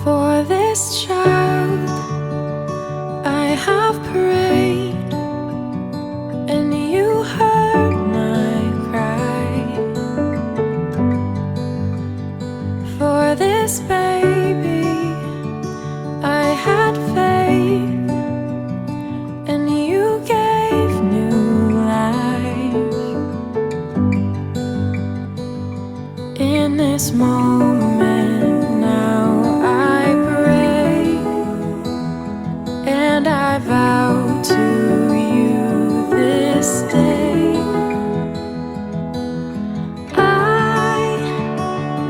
For this child I have prayed, and you heard my cry. For this baby I had faith, and you gave new life. In this moment now I pray, and I vow to you this day, I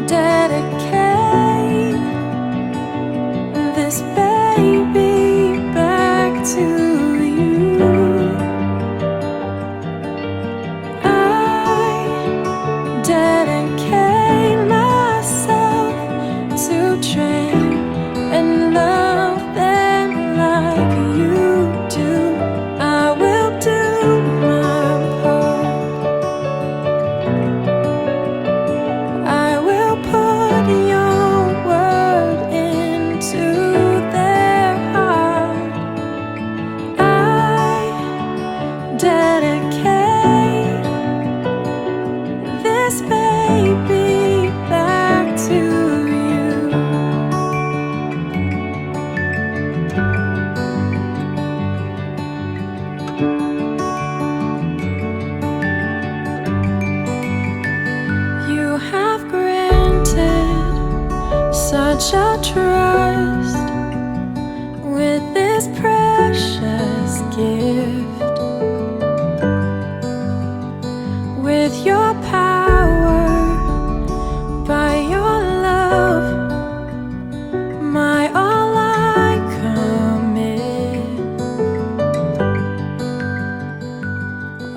dedicate this baby back to you. I dedicate myself to train and love them like you do. I will do my part. I will put your word into their heart. I dedicate this baby back to you. You have granted such a trust with this precious gift. With your power, by your love, my all I commit.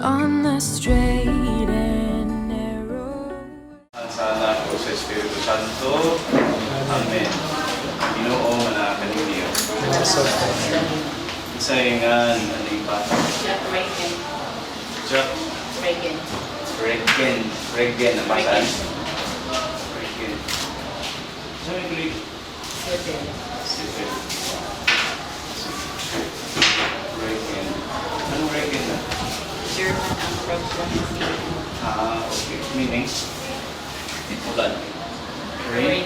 On the straight and narrow. Sa anak o sa Espiritu Santo. Amen. Ginoo man kaniniyo. Sa ingan ani pa. Jack Reagan. Jack Reagan. Regen ang basan. Regen. Sa may kulit. Reagan. Regen. Anong Regen na? German ang presidency. Okay. Meaning? Ulan. Rain?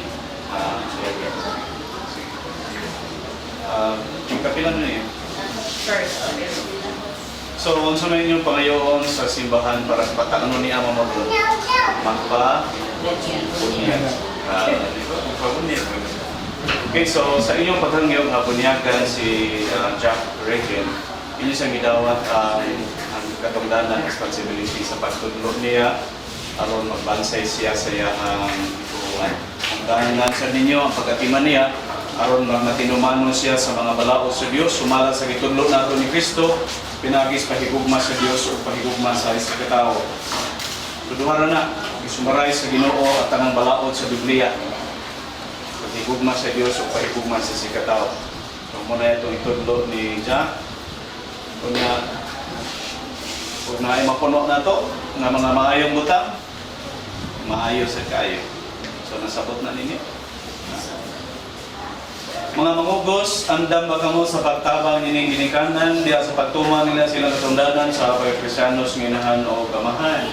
Regen. Yung kapilan na yun. First. So, unsa man inyong pangayoon sa simbahan para sa pagkaano ni Ama mo? Bunyag. Bunyag. Okay, so sa inyong paghangyo nga bunyagan si Jack Reagan, inyo siyang gidawat ang katungdanan responsibility sa pagtudlo niya aron magbansay siya sa iyang ituan. Ang dahanan sa ninyo ang pag-atiman niya aron magmatinumano siya sa mga balaod sa Dios, sumala sa gitudlo nato ni Kristo, pinagis pahigugma sa Dios o pahigugma sa isa ka tawo. Tuduhara na, isumaray sa Ginoo at tanang balaod sa Biblia. Pahigugma sa Dios o pahigugma sa isa ka tawo. So muna itong itudlo ni Jack. Kung na ay mapuno na to, nga mga maayong butang, maayo sa kayo. So nasabot na ninyo. Mga mangugos, andam ba kamo sa pagtabang nining ginikanan, diya sa pagtuman nila silang katundanan sa Kristiyanos nginahan o gamahan.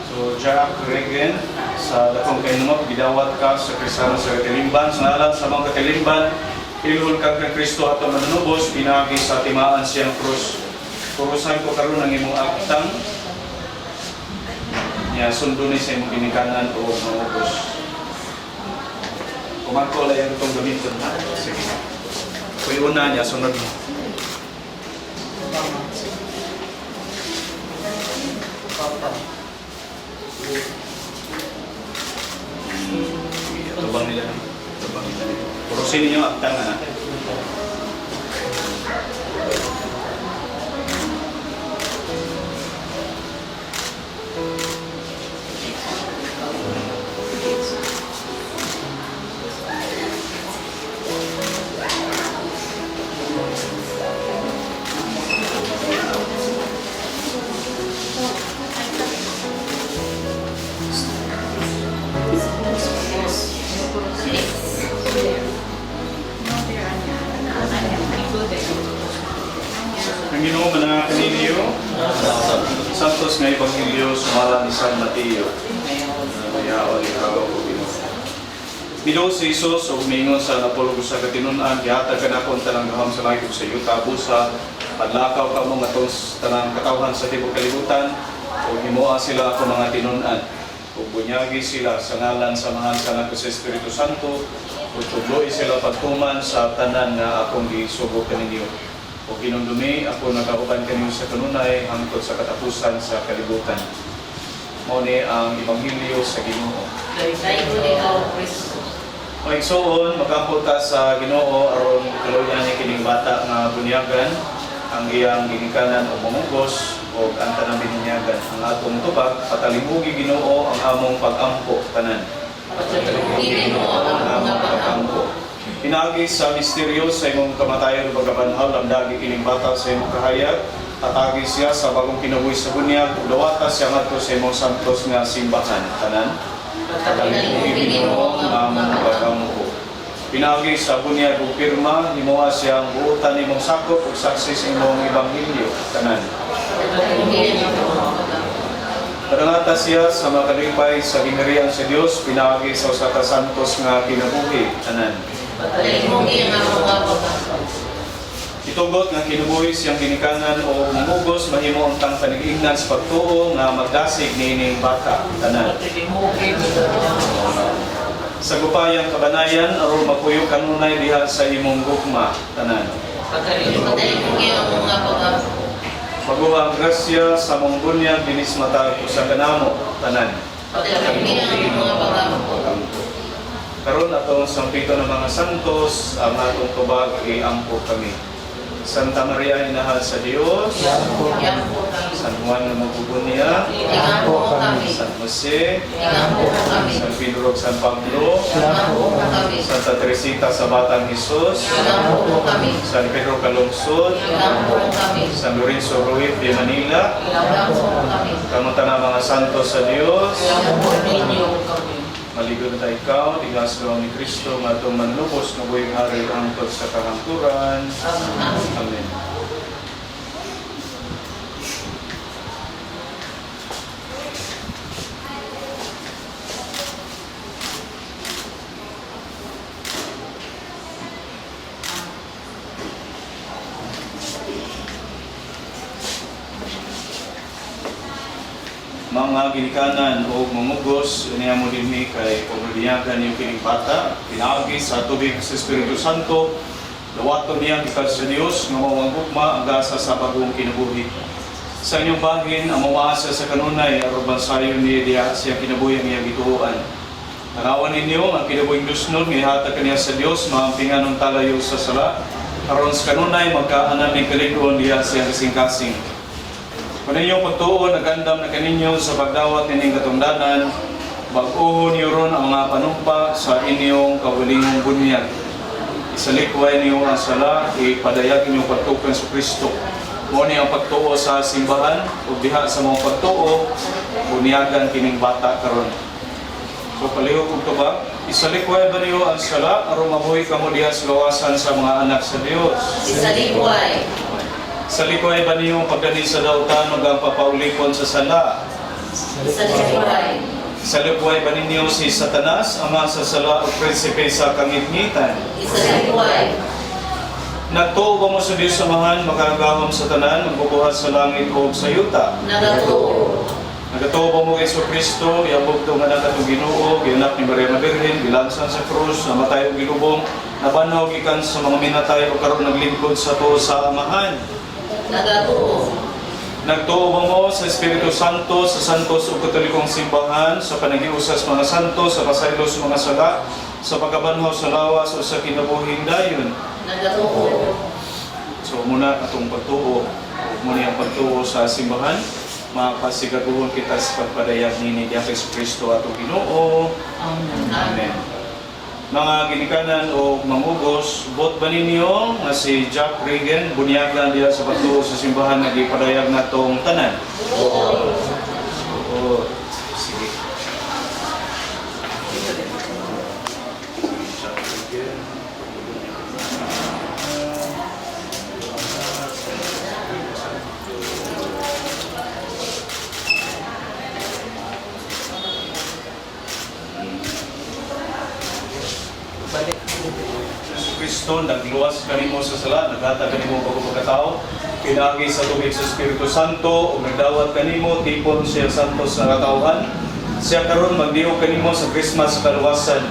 So, Jack Reagan, sa dakong kainumap, gidawat ka sa Kristiyanos sa Katilimban, sa ngalan sa mga Katilimban, ilhol ka kay Kristo at manunubos, pinagi sa timaan siyang krus. Kurusan ko karon ang imong aktang, niya sundo ni sa imong ginikanan o mangugos. Kumangko lang yung itong gamitin na. Sige. Kung yung una niya, sunod mo. Tubang nila. Tubang nila. Purusin niyo ang akta na. nga Ebanghelyo sumala ni San Mateo. Mayaon ikaw o Ginoo. Bido si Isus o humingon sa napulog sa katinunan, gihatag ka na kung tanang gaham sa langit ug sa iyo tabusa, padlakaw ka mo nga tanang katawhan sa tibok kalibutan, o himuha sila ako mga tinunan. Ug bunyagi sila sa ngalan sa mahal sa Anak sa Espiritu Santo, ug tudloy sila pagtuman sa tanan nga akong gisugo kaninyo. O kinundumi, ako nagkakupan kaninyo sa kanunay hangtod sa katapusan sa kalibutan. Mao ni ang Ebanghelyo sa Ginoo. Daygo ikaw, Kristo. Maigsoon, magkampot ta sa Ginoo aron kaluyan ni kining bata nga bunyagan ang iyang ginikanan o mamugos o ang tanang bininyagan. Ang atong tubag, patalimugi Ginoo ang among pag-ampo tanan. Patalimugi Ginoo ang among pag-ampo. Pinagi sa misteryo sa imong kamatayon o pagkabanhaw, lamdagi kining bata sa imong kahayag, tatagi siya sa bagong kinabuhi sa bunyag, ug dawata siya ngadto sa imong santos nga simbahan. Tanan, patalimugi Ginoo ang among pag-ampo. Pinagi sa bunyag ug pirma, himuha siyang buotan imong sakop ug saksi sa imong Ebanghelyo. Tanan, Patalimugi Ginoo ang pag-ampo. Kadangata siya sa makalipay sa gingharian sa Dios, pinagi sa usa ka santos nga kinabuhi. Tanan, patalimugi ang among pag-ampo. itugot nga kinubuhi siyang ginikanan o mamugos, mahimo ang tang panigingnan sa pagtuo nga magdasig niining bata. Tanan, Patalimugi Ginoo. sa gupayang kabanayan aron mapuyo kanunay diha sa imong gugma. Tanan, Patalimugi ang among pag-ampo. maguha ang grasya sa mong bunyag dinis matag sa kanamo. Tanan, Patalimugi ang among pag-ampo. karon atong sampito ng mga santos ang atong tubag iampo kami. Santa Maria Inahal sa Dios, Iampo kami. San Juan na Magubunya, Iampo kami. San Jose, Iampo kami. San Pedro, San Pablo, Iampo kami. Santa Teresita sa Batang Jesus, Iampo kami. San Pedro Calungsod, Iampo kami. San Lorenzo Ruiz de Manila, Iampo kami. kamutan na mga santos sa Dios, Iampo ninyo kami. maligod na ikaw, tigas gawa ni Kristo, matong manlubos na buhay hari hangtod sa kahangturan. Amen. Amen. Mga ginikanan o mamugos, niya mo din kay pagmadiyagan yung kining bata, pinagi sa tubig sa Espiritu Santo, dawaton niya gikan sa Dios nga mawang gugma ang gasa sa bagong kinabuhi. Sa inyong bahin, ang mawaasa sa kanunay, aron bansayon niya diya siya kinabuhi ang iyang gituuan. Tanawan ninyo ang kinabuhing dusnon, ihatag kaniya sa Dios, maampingan ng talayo sa sala, aron sa kanunay magkaanan ng kaligron diya siya kasing-kasing. Kung inyong pagtuon, nagandam na kaninyo sa pagdawat nining katungdanan, bag-uhon niyo ron ang mga panumpa sa inyong kawalingong bunyag. Isalikway niyo ang sala, ipadayag niyo pagtukan sa Kristo. Muni ang pagtuo sa simbahan, o diha sa mga pagtuo, bunyagan kining bata karon. So palihog kong tubag, isalikway ba niyo ang sala, aron mabuhay kamo diha sa lawasan sa mga anak sa Dios? Isalikway. Sa likway ba niyo pagdani sa dautan magang papaulikon sa sala? Isalikway. Sa likway ba ninyo si Satanas, ama sa sala o prinsipe sa kangitngitan? Isalikway. Nagtuo ba mo sa Diyos samahan, makagahom sa tanan, magbubuhat sa langit o sa yuta? Nagatuo. Nagatuo ba mo kay Kristo, iabog ito nga nagatong Ginoo, gianak ni Maria Virgen, gilansan sa krus, namatay o gilubong, nabanaw gikan sa mga minatay o karon naglingkod sa tuo sa amahan. Nagatuo. Nagtuo ba mo sa Espiritu Santo, sa santos o katolikong simbahan, sa panagiusas mga santos, sa pasaylo sa mga sala, sa pagkabanhaw sa lawas o sa kinabuhing dayon? Nagatuo. So muna atong pagtuo, muna ang pagtuo sa simbahan, mapasigaguhon kita sa pagpadayag ni Yesu Kristo atong Ginoo. Amen. Mga ginikanan o mamugos, bot ba ninyo nga si Jack Reagan, bunyagan diya sa pagtuo sa simbahan na gipadayag natong tanan? Oo. Oo. Sige. Kristo, nagluwas kanimo sa sala, naghatag kanimo bago pagkatao, pinagi sa tubig sa Espiritu Santo, o nagdawat kanimo, tipon siya Santo sa katauhan. Siya karon magdiho kanimo sa Christmas sa kaluwasan.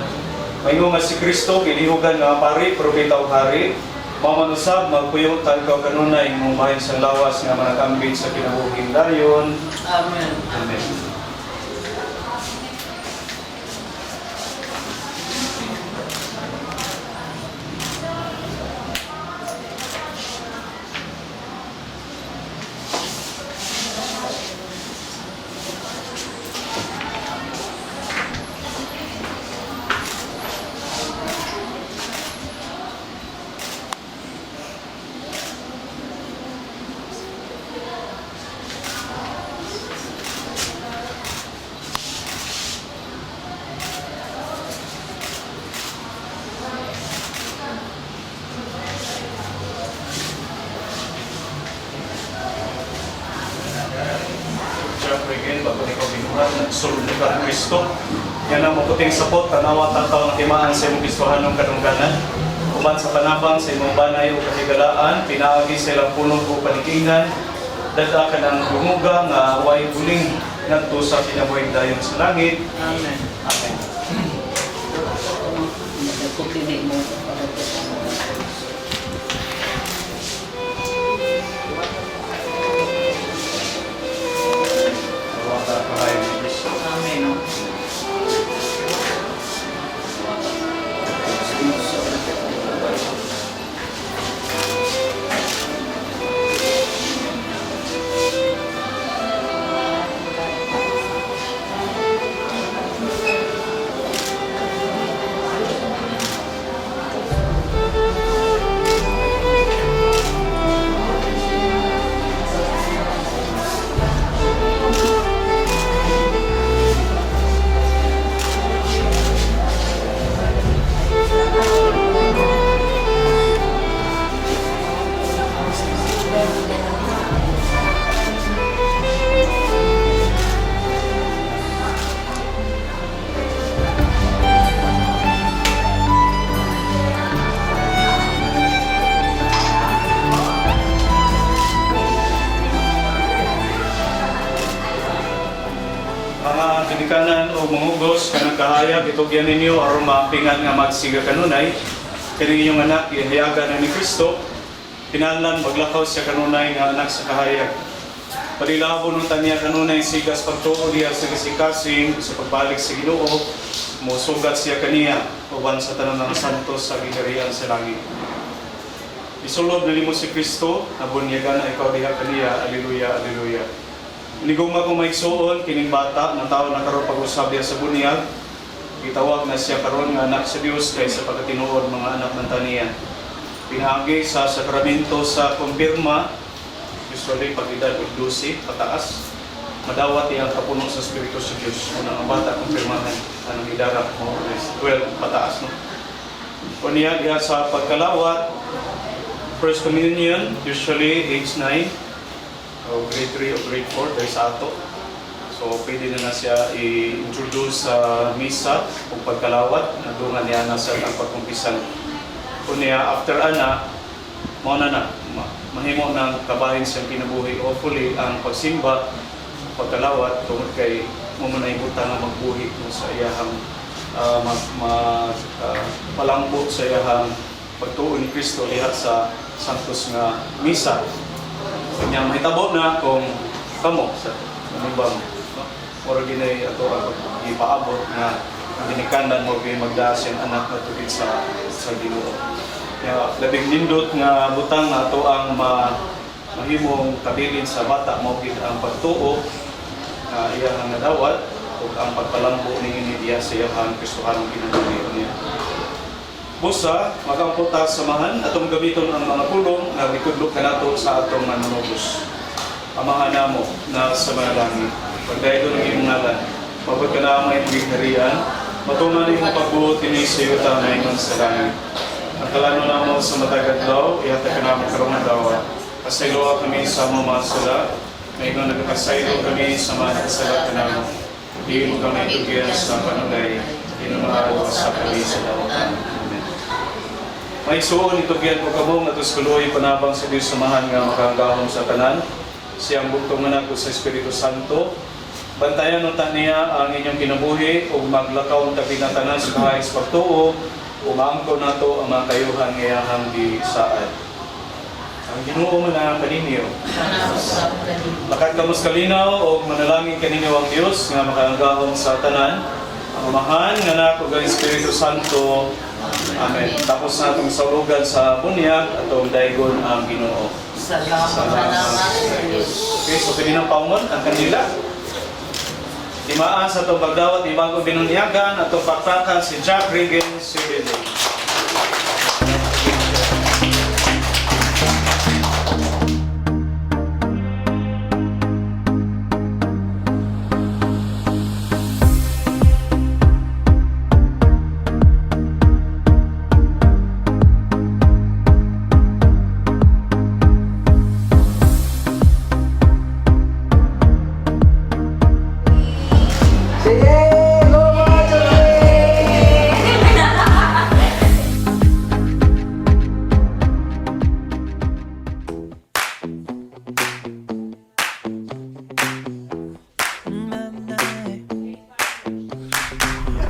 Maingo nga si Kristo, kilihugan nga pari, propeta o hari, mamanusab, magpuyo, tagkaw kanunay, mong bahin sa lawas nga manakambit sa kinabuhing dayon. Amen. Amen. Siyempre again, bago ni kabinuhan, nagsulod ni Kristo. Yan ang maputing sapot, tanawa tataw na timaan sa imong Kristohanong kadungganan. Uman sa panabang sa imong banay o katigalaan, pinaagi sa ilang punong o panikingan, dada ka ng lumuga nga way buling ngadto sa kinabuhing dayon sa langit. Amen. Amen. Nagkuklinik mo. Nawata kahayo ni Kristo. Amen. Mga binikanan o mangugos kanang kahayag itugyan ninyo aron mapingan nga magsiga kanunay kini inyong anak ihayagan na ni Kristo pinahanglan maglakaw siya kanunay nga anak sa kahayag palilabon ng tanya kanunay sigas pagtuo diya sa kasikasing sa pagbalik sa Ginoo mosugat siya kaniya uban sa tanan ng santos sa gigarian sa langit. Isulod na nimo si Kristo nabunyagan na ikaw diha kaniya. Alleluia, alleluia. Niguma kong maigsuon, kining bata na tao na karon pag-usab diya sa bunyag. Gitawag na siya karon nga anak sa Dios kay sa pagkatinuod mga anak ng taniya. Pinagi sa sakramento sa kumpirma, usually pag edad 12 pataas, madawat iyang kapuno sa Espiritu sa Dios. Unang ang bata kumpirmahan anong idarap mo 12 pataas no. Unya diha sa pagkalawat, First Communion, usually age 9. O grade 3 o grade 4 dahil sa ato. So pwede na siya i-introduce sa misa o pagkalawat na dungan niya na sa ang pagkumpisan. Kunya after ana, mauna na, mahimo ng kabahin siyang kinabuhi. Hopefully ang pagsimba, pagkalawat, tungod kay muna ibutang na magbuhi sa iyahang palangbo sa iyahang pagtuo ni Kristo lihat sa santos nga misa. Kanya mahitabo na kung kamo sa anibang or ginay ato ang ipaabot na ang ginikanan mo kay magdasin anak na tubig sa Ginoo. Kaya labing nindot nga butang na ato ang mahimong kabilin sa bata mo gid ang pagtuo na iyang nadawat ug ang pagpalambo ni diya sa iyang Kristohanong kinabuhi niya. Busa, makamputa samahan, atong gamiton ang mga pulong na likudlok ka nato sa atong manunubos. Amahan namo na sa manalangin. Pagdayo ng iyong ngalan, pagpagkanamay ng harian, matuman iyong pagbuot ini sa iyo tamay ng sa langit. Ang kalano namo sa matagad daw, ihatag ka namin karong dawa. Pasaylo kami sa mga sala, may mga nagkasaylo kami sa mga sala ka namo. Di mo kami tugyan sa panagay, inumaro sa kami sa dawa. May suon ito biyan ko kabong at uskuloy panabang sa Diyos samahan nga makaanggahom sa tanan. Siyang bugtong anak ko sa Espiritu Santo. Bantayan ng niya ang inyong kinabuhi o maglakaw tabi na tanan sa kahayos pagtuo o maangko nato ang mga kayuhan ngayahang di saad. Ang Ginoo man na kaninyo. Lakat kamos kalinaw o manalangin kaninyo ang Dios nga makaanggahom sa tanan. Ang Amahan nga nako ang Espiritu Santo. Amen. Tapos na itong saulugan sa bunyag at itong daigon ang Ginoo. Salamat. Okay, so kaninang paungon ang kanila. Timaan sa itong pagdawat, ibang binunyagan at itong pakpakan si Jack Regan Sibili.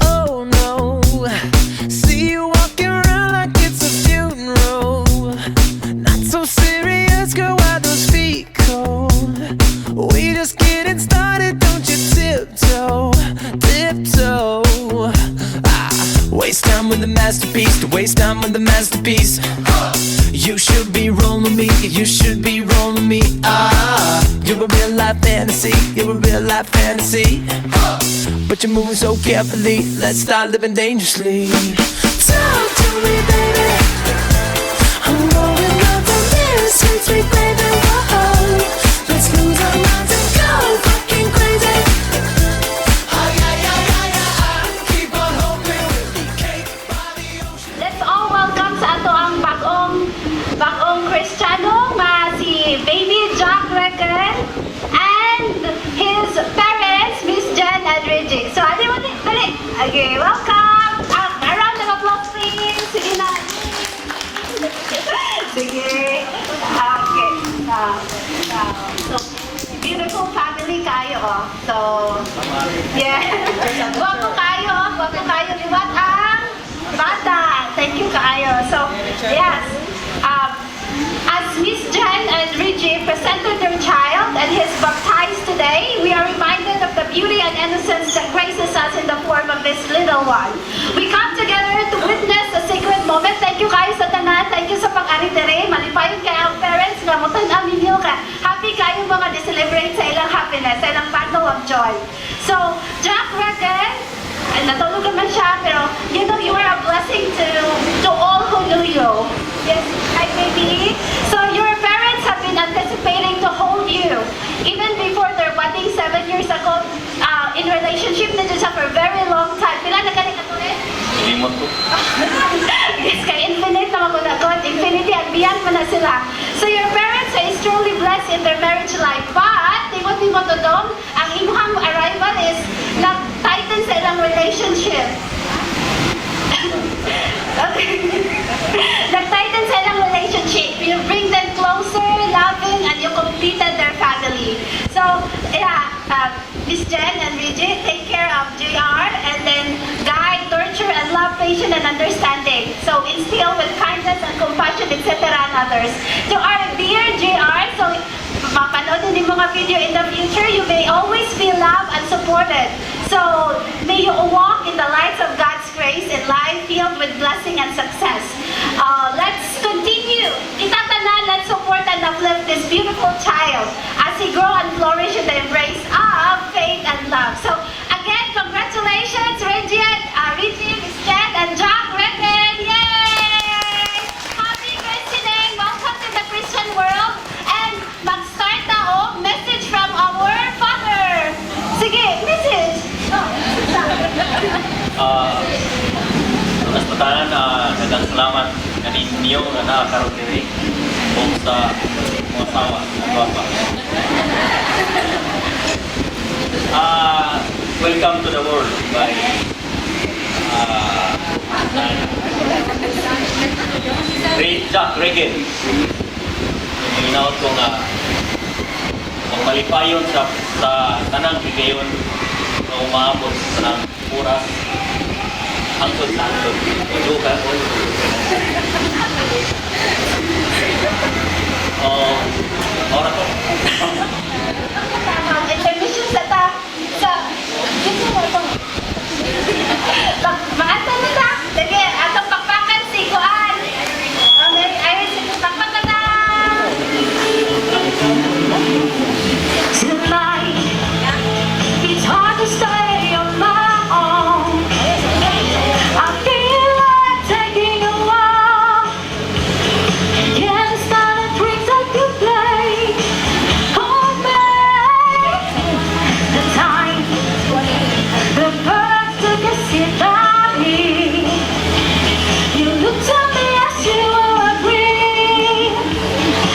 Oh no, see you walking around like it's a funeral. Not so serious, girl, why those feet cold? We just getting started, don't you tiptoe, tiptoe. Waste time with the masterpiece, to waste time with the masterpiece. You should be rolling me, you should be rolling me. You're a real life fantasy, you're a real life fantasy. But you're moving so carefully, let's start living dangerously. Talk to me, baby. I'm going up on this sweet, sweet baby. Whoa. Let's lose our minds and go fucking crazy. Keep on hoping we'll be cake by the ocean. Let's all welcome sa ato ang bagong Kristiyano nga si Baby Jack Regan and his parents, Miss Jen and Reggie. So, ali mo dali. Okay, welcome. A round of applause, please. Sige na. Sige. Okay. So, beautiful family kayo, oh. So, yeah. Guwapo kayo, oh. Guwapo kayo. Liwat ang bata. Thank you kayo. So, yes. As Miss Jen and Reggie presented their child and his baptized today, we are reminded of the beauty and innocence that graces us in the form of this little one. We come together to witness a sacred moment. Thank you kayo sa tanan. Thank you sa pag-ari tere. Malipayon kayo ang parents nga mutan aminyo ka. Happy kayo mga celebrate sa ilang happiness, sa ilang bundle of joy. So, Jack Regan, natulog naman siya, pero you know you are a blessing to all who knew you. Yes, right, baby? So your parents have been anticipating to hold you even before their wedding 7 years ago in relationship na siya for a very long time. Pila na galing ato eh? Limot ko. Yes, kay infinite na magunagot. Infinity and beyond pa na sila. So your parents are extremely blessed in their marriage life. But, timot-timot to dong, ang imuhang arrival is nag-tighten sa ilang relationship. Okay. Nag-tighten sa ilang relationship. You bring them closer, loving, and you completed their family. So, yeah, Miss Jen and Reggie, take care of JR and then guide, nurture, and love, patience, and understanding. So, instill with kindness and compassion, etc. and others. To our dear JR, so mapanood din mga video in the future, you may always feel loved and supported. So, may you walk in the light of God's grace in life filled with blessing and success. Let's continue. Itatanan, let's support and uplift this beautiful child as he grow and flourish in the embrace of faith and love. So, again, congratulations, Reggie, Miss Jen, and Jack Regan. Yay! Happy christening! Welcome to the Christian world. And mag-start na message from our Father. Sige, message. Mas patanan dagang salamat kaninyo nga nakakaroon diri kung sa mga asawa ng bapa. Welcome to the world by Jack Regan. Ginaot ko nga magpalipayon sa tanang higayon na umabot sa tanang oras hangtod sa hangtod. Udukan ko. Ora ko. Intermission sa dito mo ito. Maata na ta. Sige, atong pakpakan si Kuan. Ay, pakpakan na. Tonight, it's hard to stay on my own. I feel like taking a walk. Can't stand the tricks I could play. Hold me. The time, the birds took a seat by me. You looked at me as you were agree.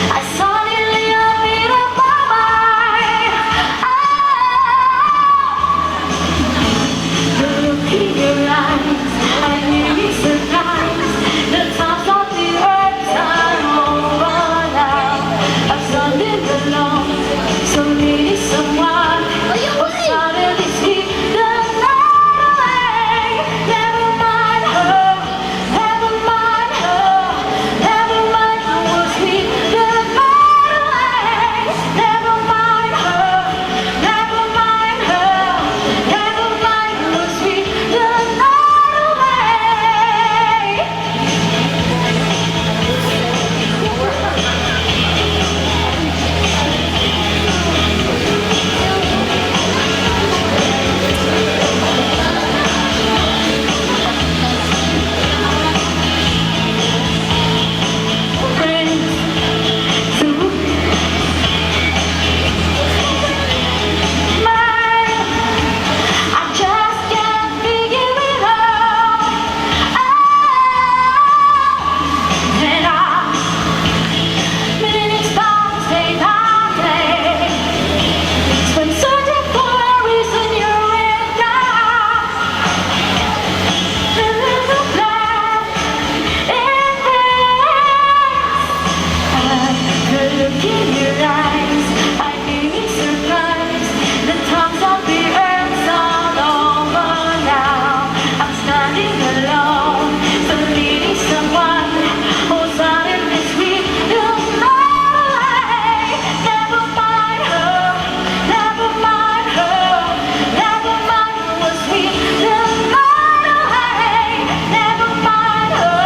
I suddenly made up my mind. The look in your eyes, I knew you surprised. The times of the earth are over now. I'm standing alone, so needing someone. Oh, suddenly see the night away. Never mind her, never mind her, never mind who was sweet the night away. Never mind her, never mind her, never mind who was sweet the night away. I just can't figure it out. And many times day by day, when searching for a reason you're in doubt. There is a plan in the look in your eyes, I knew you surprised. The times of the earth's all over now. I'm standing alone, so needing someone who's out in this week. You'll not away. Never mind her, never mind her, never mind who was sweet. You'll not away. Never mind her,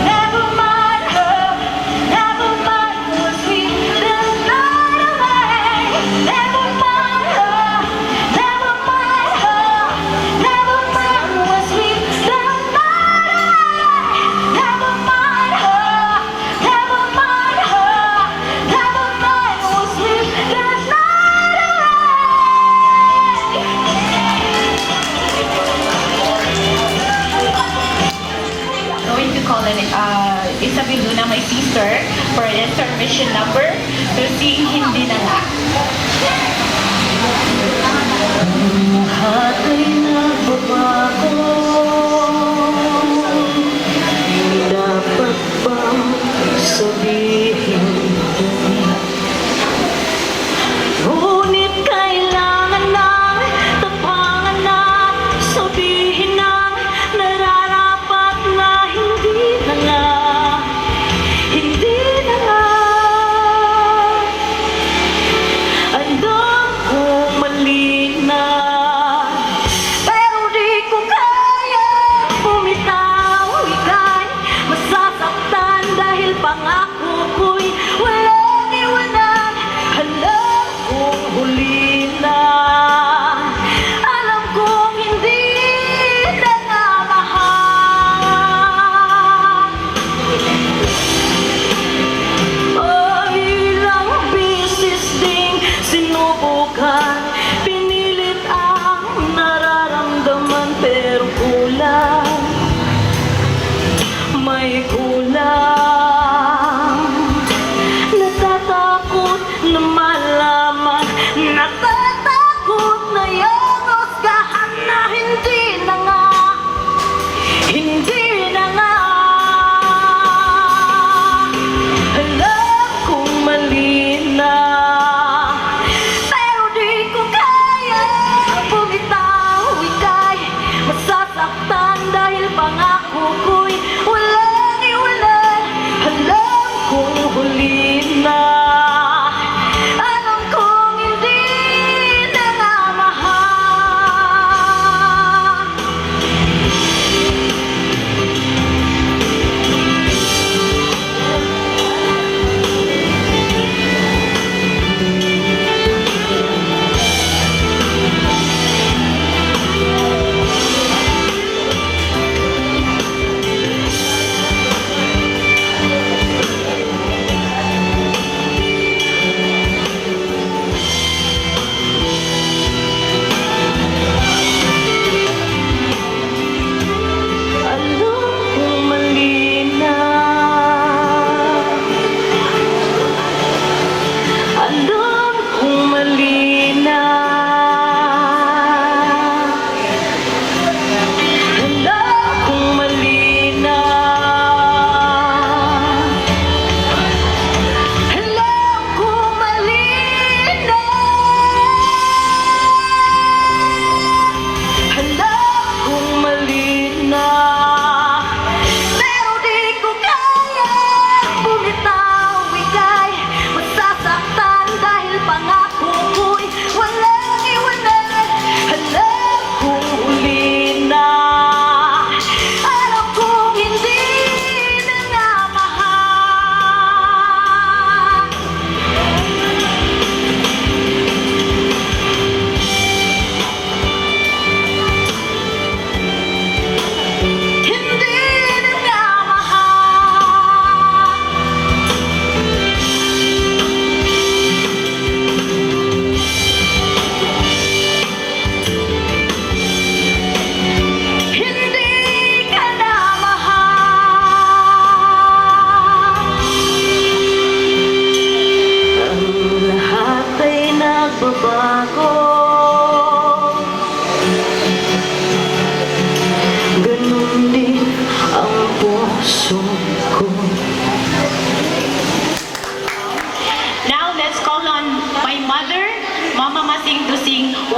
never mind her, never mind who was sweet. You'll not away. Never mind her, never mind her, never mind who was sweet. You'll not away. Never mind her, never mind her, never mind who was sweet. You'll not Going to call in Isabel Luna, my sister, for the intermission number to sing Hindi na nga. Lahat ay nagbabago. Dapat bang sabihin? Ngunit kailangan ng tapangan na sabihin ang nararapat na hindi na nga. Hindi na nga. Alam kong mali na.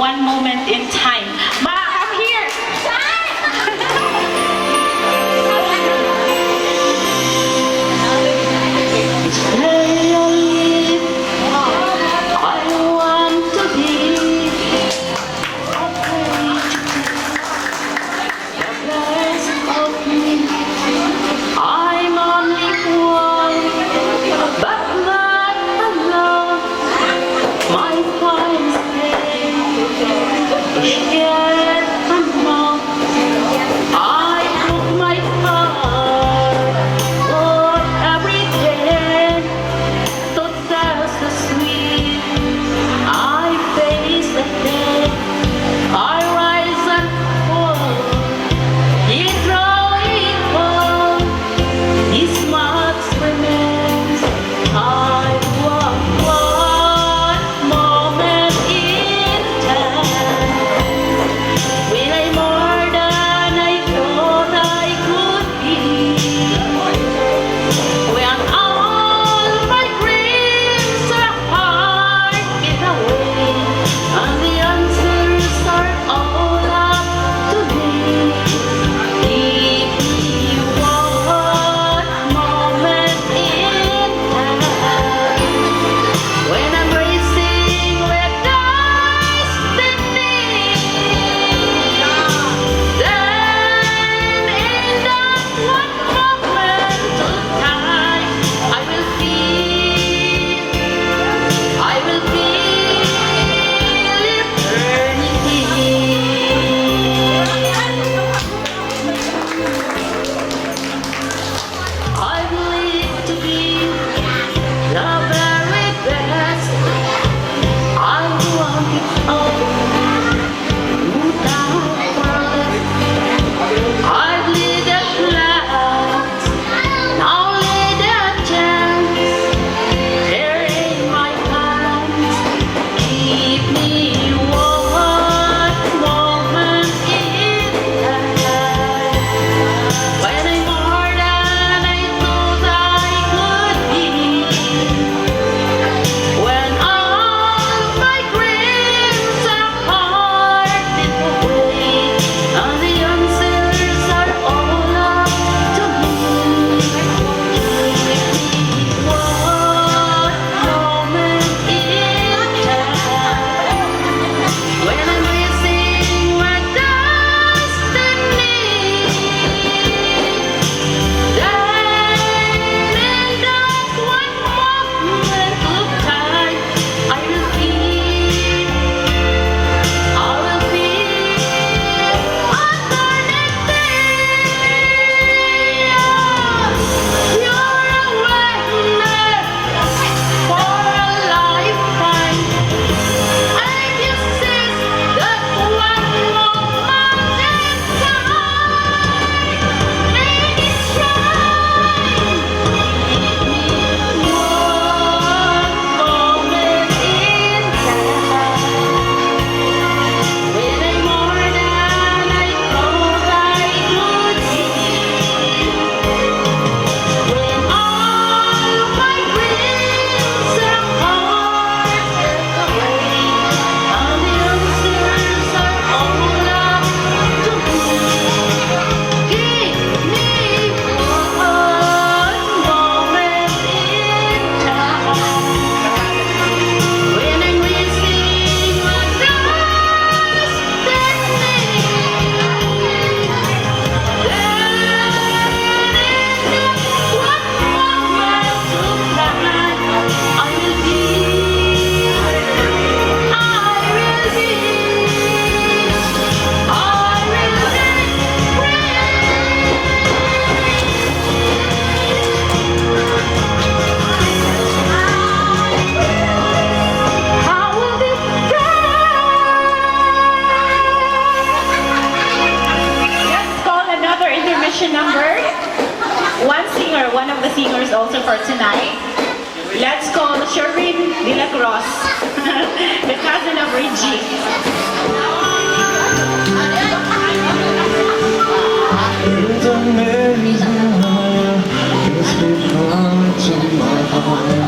one moment in time. Ma, come here! Stay alive. I want to be the best of me. I'm only one, but not alone. My final day is yet unknown. I broke my heart for every day. To taste the sweet, I face the day. I rise and fall, it fall. These marks remains. I want one moment in time. Will I more than I thought I could be? When all my dreams are hard get away, and the answers are all up to me. Give me one moment in time. When I'm racing with destiny, then in that one moment of time, I will feel eternity. I believe to be the very best. I want it all without words. I bleed the clouds, now lead a chance. Here in my hands, keep me one moment in time. When I'm more than I thought I could be. When all my dreams are parted away, and the answers are all up to me. Give me one moment in time. When I'm racing with destiny, then in that one moment of time, I will feel eternity. You're a wonder for a lifetime. I guess it's that one moment in time. Make it shine. Give me one moment in time. When I'm more than I thought I could be. When all my dreams are parted away, and the answers are all up to me. Give me one moment in time. When I'm racing with destiny, Let's call another intermission number. One of the singers also for tonight. Let's call Sherwin De La Cruz, the cousin of Reggie. It's amazing how you speak to my heart.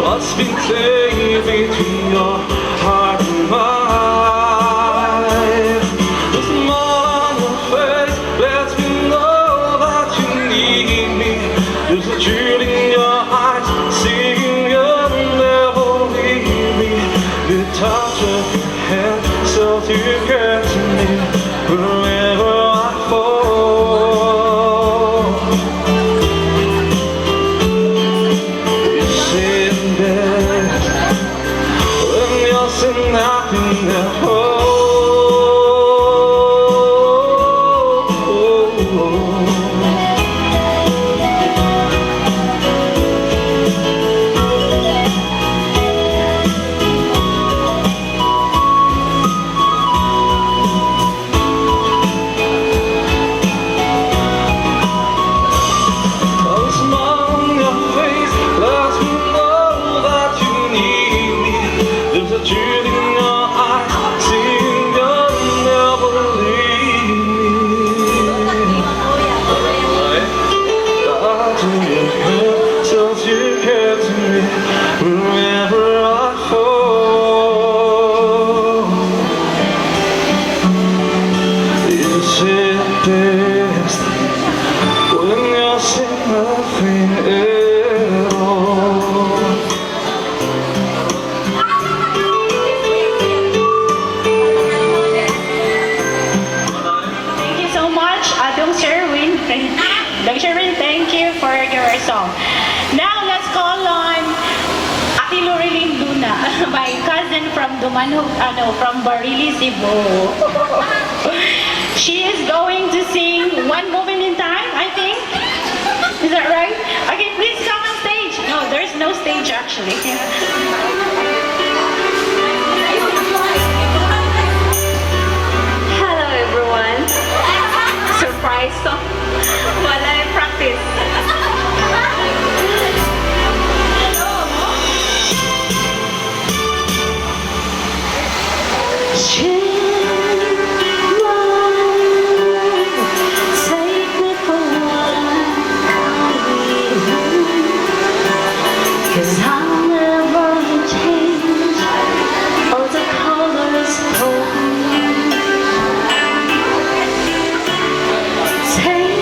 What's been taken between your heart and mine? The smile on your face lets me know that you need me. There's a truth in your eyes, seeing you'll never leave me. The touch of your hand, so to get to me wherever I fall. You say it's best when you're sitting up in the hole. Thank you for your song. Now let's call on Ate Loreline Luna, my cousin from from Barili, Cebu. She is going to sing One Moment in Time, I think. Is that right? Okay, please come on stage. No, there's no stage actually. Hello everyone. Surprise song. While I practice. Cause I'll never change all the colors for you. Take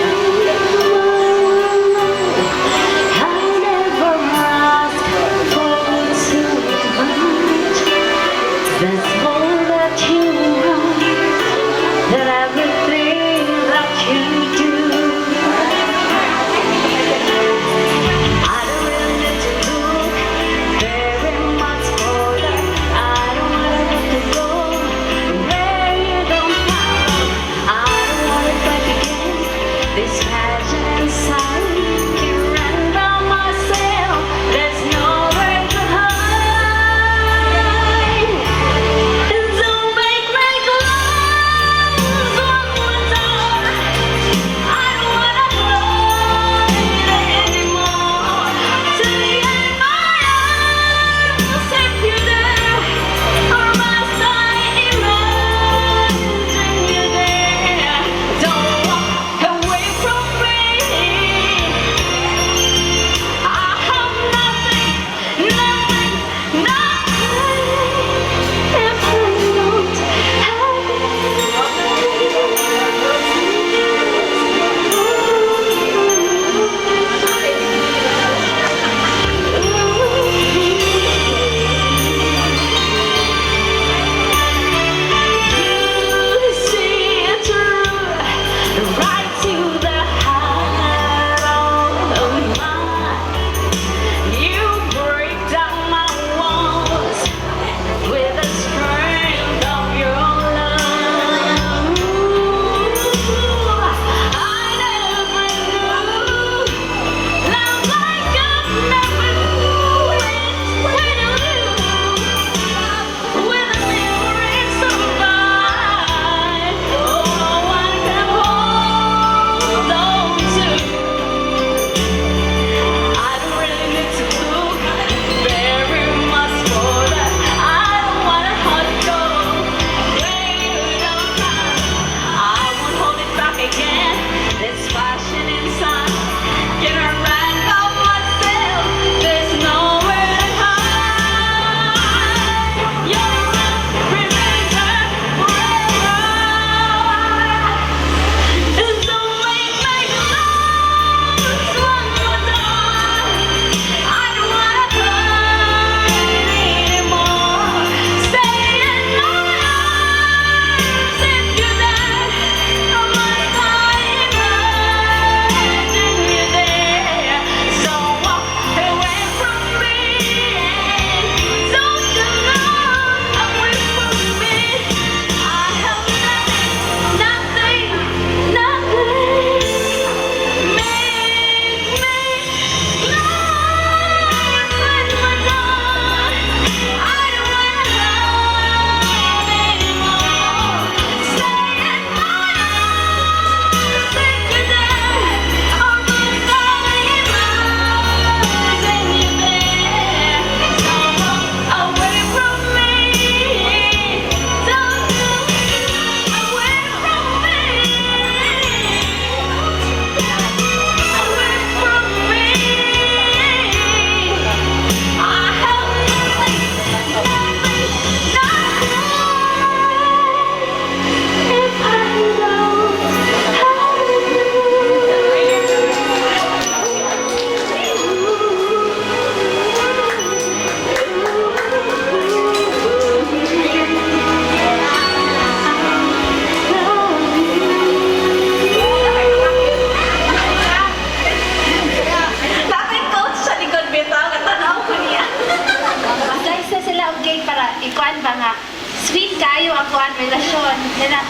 sweet kayo ang kuan relasyon. Yan na.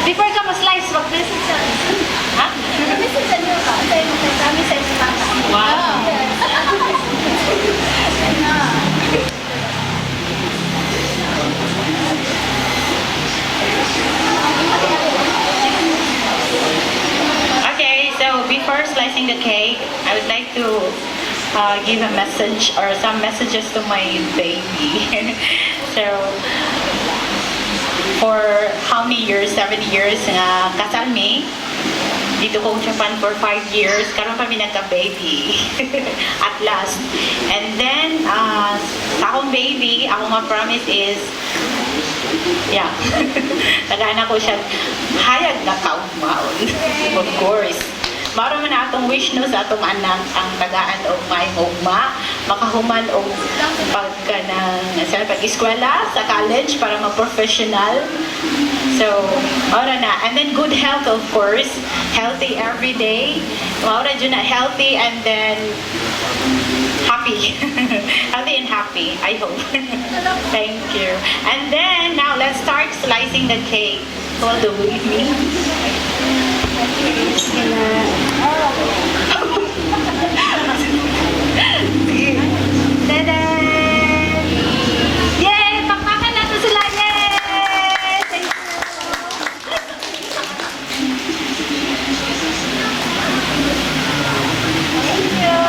Before ka mo-slice, mag-message sa Ha? message sa niyo ka. Sa inyo, kami sa inyo bata. Wow. Okay, so before slicing the cake, I would like to give a message or some messages to my baby. So, for how many years? 7 years nga kasal mi. Dito kong Japan for 5 years. Karon kami nagka-baby. At last. And then, sa akong baby, akong ma-promise is, yeah. Tagana ko siya, hayag na kaugmaon. Of course. Mara man atong wish no sa atong anak ang tagaan og may ugma, makahuman og pagka ng sa pag-eskwela, sa college para ma-professional. So, mara na. And then good health of course, healthy every day. Mara jud na healthy and then happy. Healthy and happy, I hope. Thank you. And then now let's start slicing the cake. Hold the with me. Tada! Yay! Pakpakan natin sila! Yay! Thank you!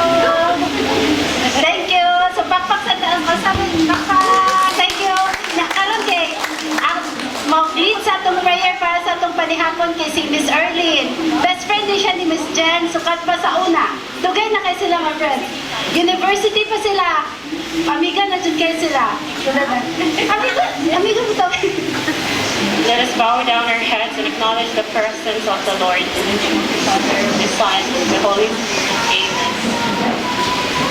Thank you! So, pakpak sa pakpak! Thank you! Nakaroon kay ang mag-lead sa itong prayer para sa itong panihapon kay si Miss Erlyn. Best friend din siya ni Miss Jen. Sukat pa sa una. Tugay na kayo sila, my friend. University pa sila. Amiga na dyan kayo sila. Amiga mo to. Let us bow down our heads and acknowledge the presence of the Lord, the Father, the Son, the Holy Spirit. Amen.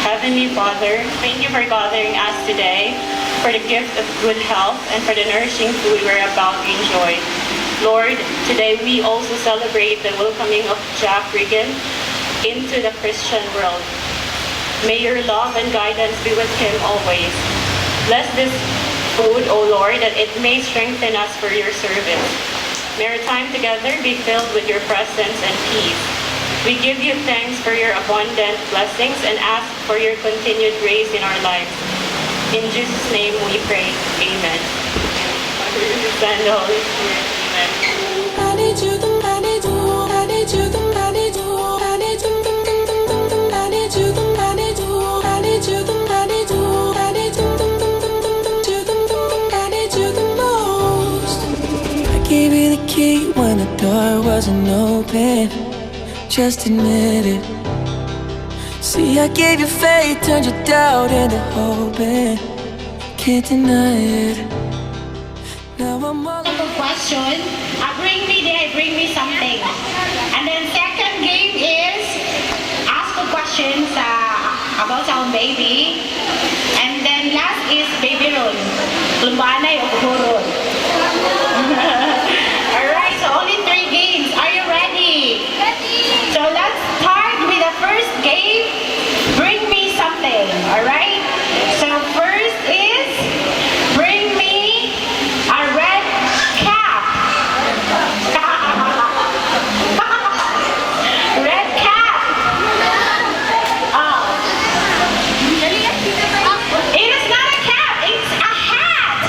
Heavenly Father, thank you for gathering us today, for the gift of good health, and for the nourishing food we're about to enjoy. Lord, today we also celebrate the welcoming of Jack Regan into the Christian world. May your love and guidance be with him always. Bless this food, O Lord, that it may strengthen us for your service. May our time together be filled with your presence and peace. We give you thanks for your abundant blessings and ask for your continued grace in our lives. In Jesus' name we pray. Amen. Father, Son, and the Holy Spirit. Amen. I need you, I need you, I need you, I need you, I need you, I need you, I need you, I need you, I need you, I need you, I need you the most. I gave you the key when the door wasn't open. Just admit it. See, I gave you faith, turned your doubt into hope, and can't deny it. Now I'm all Question, bring me something. And then second game is ask a question about our baby. And then last is baby roll. Lumbanay o buhurol. Alright, so only 3 games. Are you ready? Ready! So let's start with the first game. Bring me something. Alright? So first is bring me a red cap. Red cap. Oh. It is not a cap. It's a hat.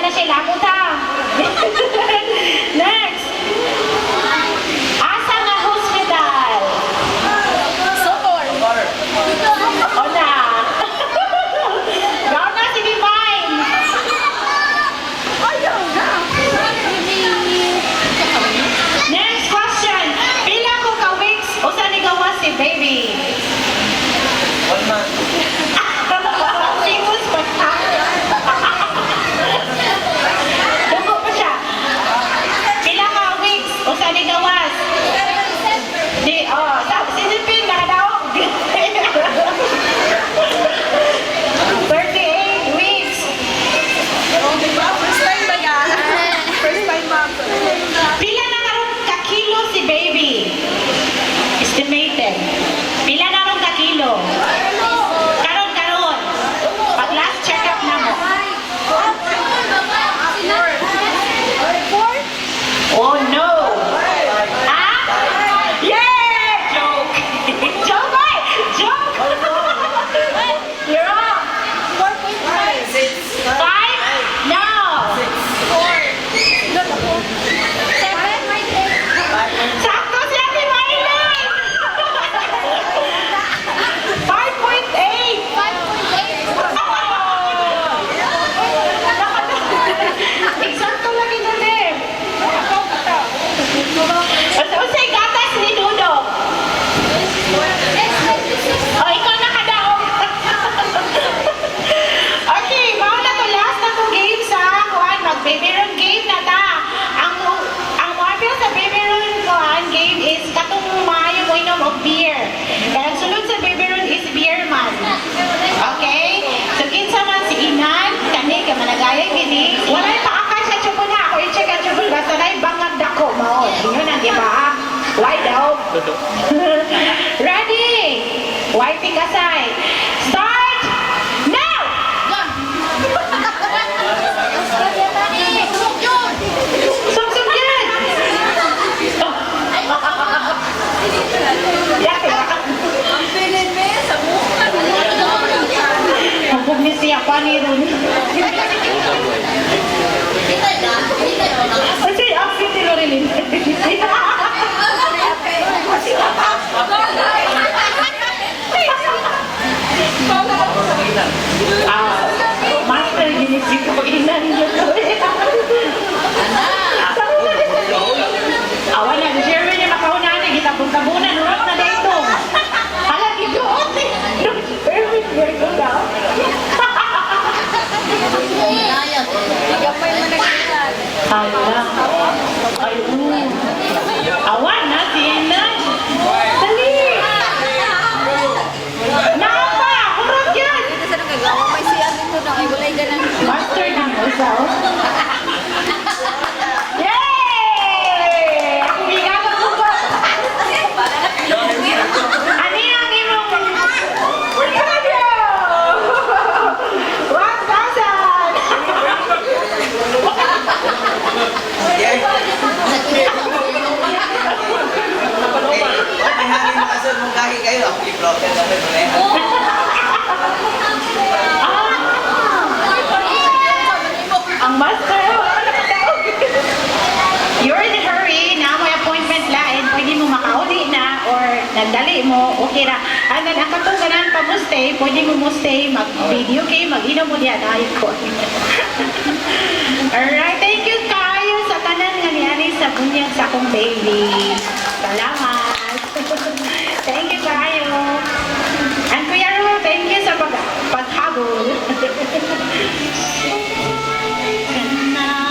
na siya labot ha. Next. Asa nga hospital? O na. Gawin na si Divine. Next question. Pila ko ka weeks o sa nigawas si baby? 1 month. Famous pa siya. Dugo pa siya. Pila ka weeks o sa nigawas? Sinipin na daw. 38 weeks. Pila na karon ka kilo si baby? Estimated. Pila na karon ka kilo? Karon. Pag last check-up na mo. Oh no! Ah? Yeah! Joke! Joke ba? Joke! You're wrong! 5? No! Sakto si Ate Maylin! 5.8! Eksakto lagi na din. Usay gatas ni Dudong. Oh, ikaw nakadaog. Okay, mauna to last na to game sa kuan. Mag-baby run game na ta. Ang mapil sa baby run kuan game is katong maayo mo inom og beer. Kaya ang sulod sa baby run is beer man. Okay? So kinsa man si Inan, kani ka managayay gini. Walay paakay sa tsubo na. Ako i-check ang tsubo basta na bangag dako mao. Inyo nang giba. Wide out. Ready? White kasay. Start now! Sum-sum yan! Yate, ang pugnis siya pa ni Ron. Kasi outfit ni Lorilyn. Master, ginisip ko inan yun. Awan na, share mo niya makaunan eh. Gitabon-tabunan, urot na dito. Hala, gidoot eh. Perfect, very good daw. Hala. Ay, awan na, si Inan. Dali. Napa, urot yan. Master din mo siya. Yay! Ako bigagan ko ba? Ano yung imong? Radio! 1,000! Ang master, you're in a hurry, na may appointment lain, pwede mo makauli na or nagdali mo, okay ra. And then, ang katungganan pa mo stay, pwede mo stay, mag-video game, mag-inom mo diyan, ayun ko. Alright, thank you kayo sa tanan nga niyani sa bunyag sa akong baby. Salamat. Thank you kayo. And Kuya Ro, thank you sa paghabol. Bye.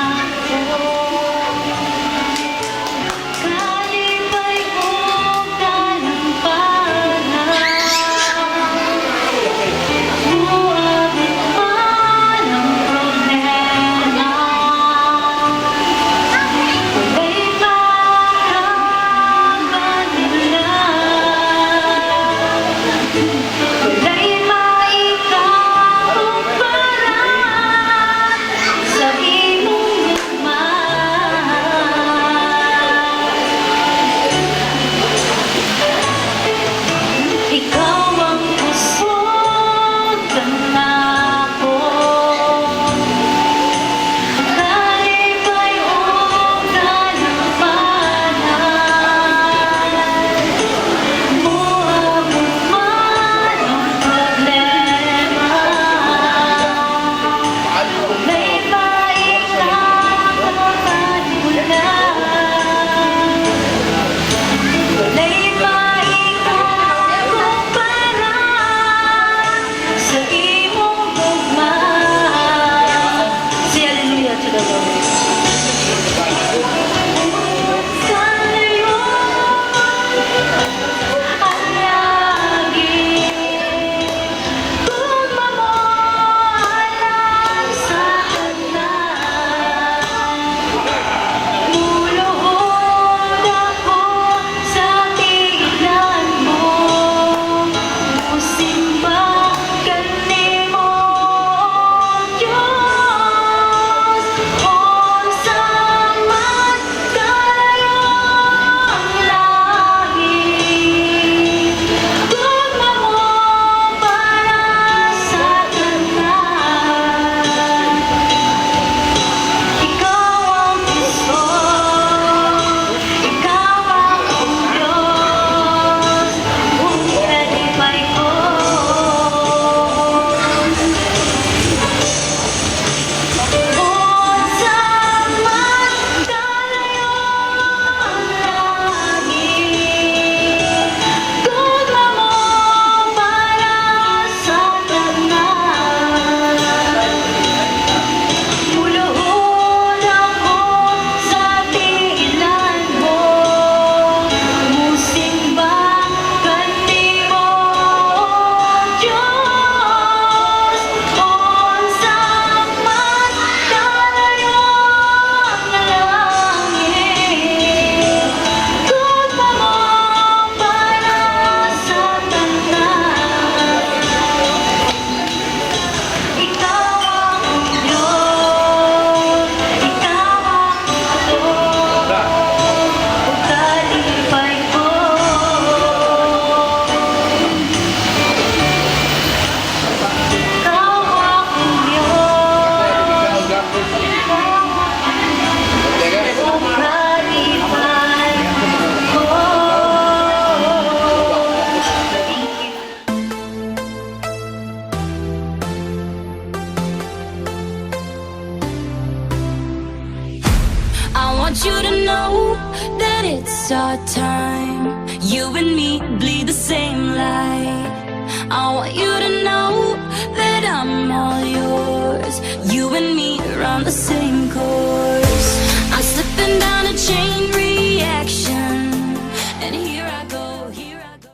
here I go. Here